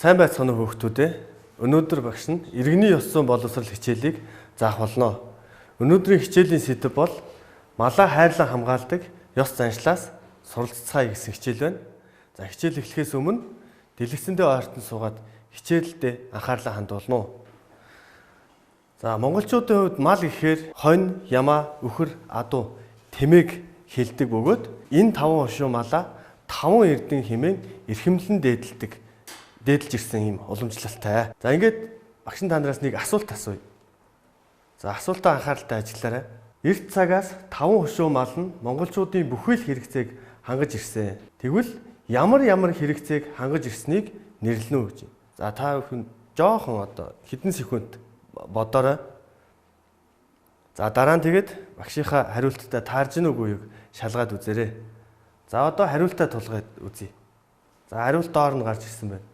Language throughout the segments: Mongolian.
Сайн байцгаана уу хүүхдүүд ээ. Өнөөдөр багш нь иргэний ёс зүйн боловсрол хичээлийг заах болно. Өнөөдрийн хичээлийн сэдэв бол малаа хайрлан хамгаалдаг ёс заншлаас суралцгаая гэсэн хичээл байна. За хичээл эхлэхээс өмнө дэлгэцэндээ ойртон суугаад хичээлдээ анхаарлаа хандуулна уу. За монголчуудын хувьд мал гэхээр хонь, ямаа, үхэр, адуу, тэмээг хэлдэг бөгөөд энэ 5 хошуу малаа 5 эрдэн хэмээн эрхэмлэн дээдэлж ирсэн юм уламжлалтай. За ингээд багш танаас нэг асуулт асууя. За асуултаа анхааралтай ажиллаарай. Эрт цагаас 5 хошуу мал нь монголчуудын бүхэл хэрэгцээг хангаж ирсэн. Тэгвэл ямар хэрэгцээг хангаж ирснийг нэрлэнэ үү гэж. За та бүхэн жоохон хэдэн секунд бодоорой. За дараа нь тэгээд багшийнхаа хариулттай таарж гин үгүй юг шалгаад үзээрэй. За одоо хариултаа тулгаад үзье. За хариулт доор нь гарч ирсэн байна.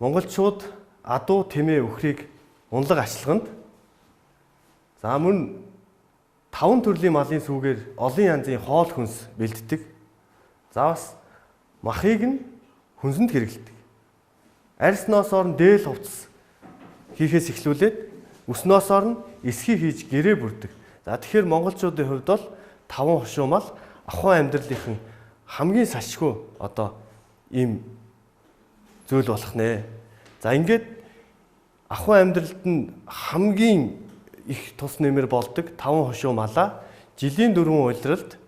Монголчууд адуу тэмээ үхрийг унлаг ашлаганд за мөн 5 төрлийн малын сүүгээр олон янзын хоол хүнс бэлддэг. За бас махыг нь хүнсэнд хэрэглэдэг. Арьсноосоор нь дээл хувцас хийхээс эхлүүлээд өснөөсоор нь эсхий хийж гэрээ бүрдэг. За тэгэхээр монголчуудын хувьд бол 5 хошуу мал ахуйн амьдралынхан хамгийн салшгүй ийм зүйл болох нэ. За ингээд ахуйн амьдралд нь хамгийн их тус нэмэр болдог 5 хошуу малаа жилийн 4 улиралд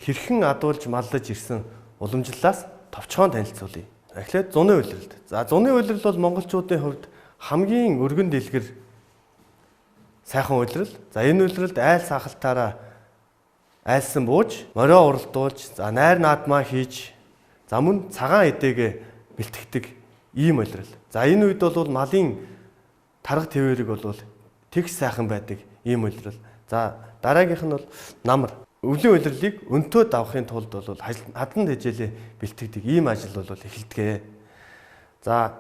хэрхэн адуулж маллаж ирсэн уламжлалаас товчхон танилцуулъя. Эхлээд зуны улиралд. За зуны улирал бол монголчуудын хувьд хамгийн өргөн дэлгэр сайхан улирал. За энэ улиралд айл сахалтаараа айлсан бууж, морио уралдуулж, за найр наадмаа хийж, за мөн цагаан эдээгээ бэлтгэдэг ийм улирал. За энэ үед бол малын тарга твэрэг бол тэгш сайхан байдаг ийм улирал. За дараагийнх нь бол намар. Өвлийн улирлыг өнтөө давахын тулд бол хатан тэжээлээ бэлтгэдэг ийм ажил бол эхэлдэг. За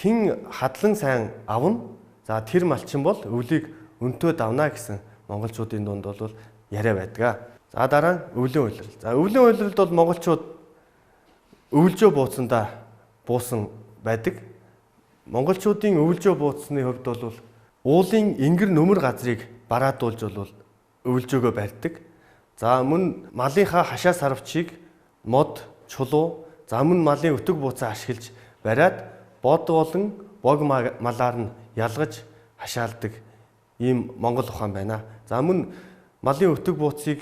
хин хадлан сайн авна. За тэр малчин бол өвлийг өнтөө давна гэсэн монголчуудын дунд бол яриа байдаг. За дараа нь өвлийн улирал. За өвлийн улиралд бол монголчууд өвлжөө бууцандаа буусан байдаг. Монголчуудын өвлжөө бууцны хувьд бол уулын ингэр нөмөр газрыг бараадуулж бол өвлжөөгөө барьдаг. За мөн малынхаа хашаа сарвчийг мод, чулуу, за мөн малын өтөг бууцаа ашиглаж бариад бод болон бог малаар нь ялгаж хашаалдаг ийм монгол ухаан байна. За мөн малын өтөг бууцыг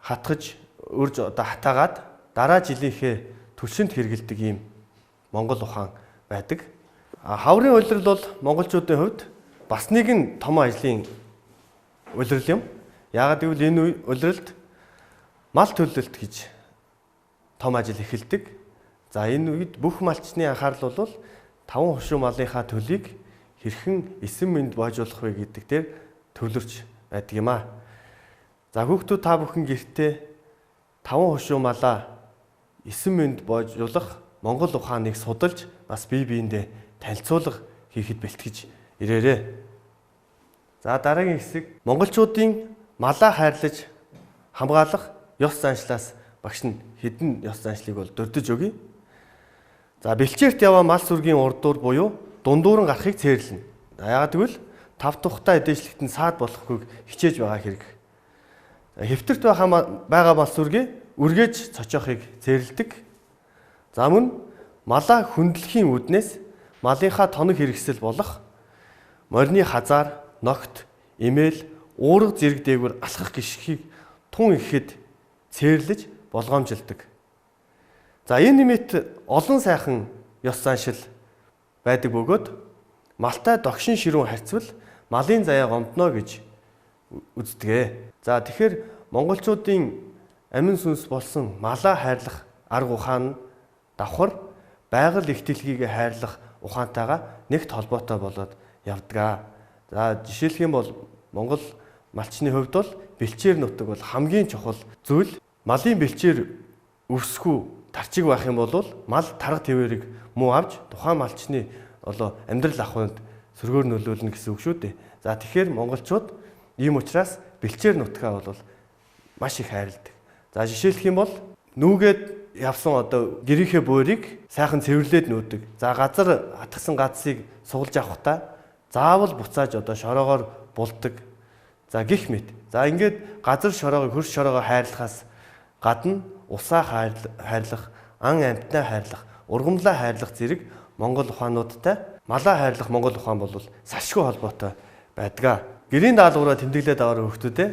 хатгаж өрж хатаагаад дараа жилийнхээ төлшөнд хэрэгэлдэг ийм монгол ухаан байдаг. Хаврын улирал бол монголчуудын хувьд бас нэгэн том ажлын улирал юм. Яагаад гэвэл энэ улиралд мал төлөлт гэж том ажил эхэлдэг. За энэ үед бүх малчны анхаарал бол 5 хошуу малынхаа төлийг хэрхэн эсэм мэнд боожуулах вэ гэдэг дээр төвлөрч байдаг юм аа. За хүүхдүүд та бүхэн гэртээ 5 хошуу малаа эсэм мэнд боожуулах монгол ухааныг судалж бас бие биендээ танилцуулга хийхэд бэлтгэж ирээрэй. За дараагийн хэсэг монголчуудын малаа хайрлаж хамгаалах ёс заншлаас багш нь хэдэн ёс заншлыг бол дурдж өгье. За бэлчээрт яваа мал сүргийн урдуур буюу дундууран гарахыг цээрлэнэ. Яагаад гэвэл 5 тухтай эдээжлэгтэн саад болохгүйг хичээж байгаа хэрэг. Хэвтэрт байгаа мал сүргээ үргээж цочоохыг цээрлдэг. За мөн малаа хөндлөхийн үүднээс малынхаа тоног хэрэгсэл болох морины хазаар, ногт, эмээл, уурга зэрэг дээгүүр алхах гიშгийг тун ихэд цээрлэж болгоомжилдаг. За энэ нэмэт олон сайхан ёс заншил байдаг бөгөөд малтай догшин ширүүн харьцвал малын заяа гомдно гэж үздэг. За тэгэхээр монголчуудын амин сүнс болсон малаа хайрлах арга ухаан нь давхар байгаль ихтэлгийг хайрлах ухаантайгаа нэгт холбоотой болоод явдаг. За жишээлх юм бол монгол малчны хувьд бол бэлчээр нутаг бол хамгийн чухал зүйл. Малын бэлчээр өвсгүй тарчиг байх юм бол мал тарга твэрийг муу авч тухайн малчны амьдрал ахуйнд сөргөөр нөлөөлнө гэсэн үг шүү дээ. За тэгэхээр монголчууд ийм учраас бэлчээр нутгаа бол маш их хайрладаг. За жишээлх юм бол нүүгээд явсан одоо гэрийнхээ буурийг сайхан цэвэрлээд нүүдэг. За газар хатгсан гацсыг сугалж авахдаа заавал буцааж одоо шороогоор булдаг. За гих мэт. За ингээд газар шороогоо хөрш шороогоо хайрлахаас гадна усаа хайрлах, ан амьтнаа хайрлах, ургамлаа хайрлах зэрэг Монгол ухаануудтай малаа хайрлах Монгол ухаан бол салшгүй холбоотой байдаг. Гэрийн даалгавраа тэмдэглээд аваар хүүхдүүдээ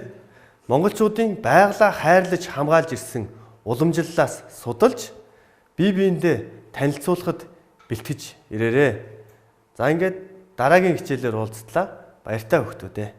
монголчуудын байгалаа хайрлаж хамгаалж ирсэн уламжлалаас судалж бие биендээ танилцуулахад бэлтгэж ирээрээ. За ингээд дараагийн хичээлээр уулзтлаа. Баяртай хүүхдүүдээ.